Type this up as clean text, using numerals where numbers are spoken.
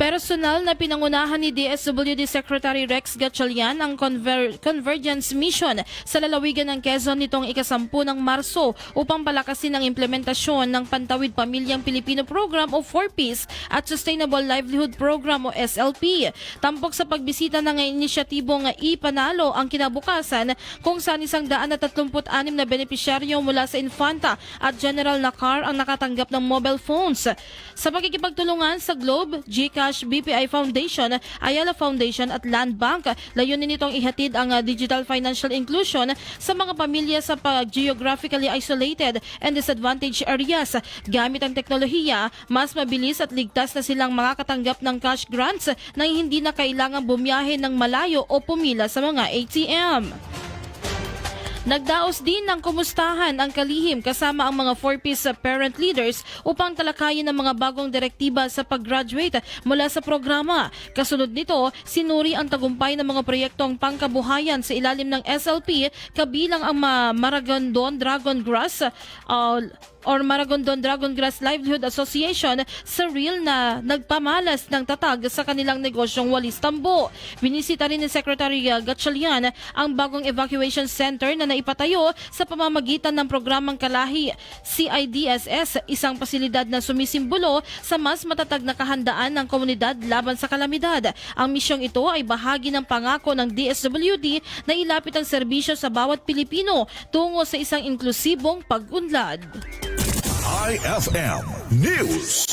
Personal na pinangunahan ni DSWD Secretary Rex Gatchalian ang Convergence Mission sa lalawigan ng Quezon nitong ika-10 ng Marso upang palakasin ang implementasyon ng Pantawid Pamilyang Pilipino Program o 4Ps at Sustainable Livelihood Program o SLP. Tampok sa pagbisita ng inisyatibong ipanalo ang kinabukasan kung saan 136 na benepisyaryo mula sa Infanta at General Nakar ang nakatanggap ng mobile phones. Sa pakikipagtulungan sa Globe, GCash, BPI Foundation, Ayala Foundation at Land Bank, layunin nitong ihatid ang digital financial inclusion sa mga pamilya sa geographically isolated and disadvantaged areas. Gamit ang teknolohiya, mas mabilis at ligtas na silang makakatanggap ng cash grants nang hindi na kailangang bumiyahe ng malayo o pumila sa mga ATM. Nagdaos din ng kumustahan ang kalihim kasama ang mga 4Ps parent leaders upang talakayin ang mga bagong direktiba sa pag-graduate mula sa programa. Kasunod nito, sinuri ang tagumpay ng mga proyektong pangkabuhayan sa ilalim ng SLP kabilang ang Maragondon Dragon Grass Livelihood Association sa REAL na nagpamalas ng tatag sa kanilang negosyong walis tambo. Binisita rin ni Secretary Gatchalian ang bagong evacuation center na naipatayo sa pamamagitan ng programang Kalahi CIDSS, isang pasilidad na sumisimbolo sa mas matatag na kahandaan ng komunidad laban sa kalamidad. Ang misyong ito ay bahagi ng pangako ng DSWD na ilapit ang serbisyo sa bawat Pilipino tungo sa isang inklusibong pag-unlad. IFM News.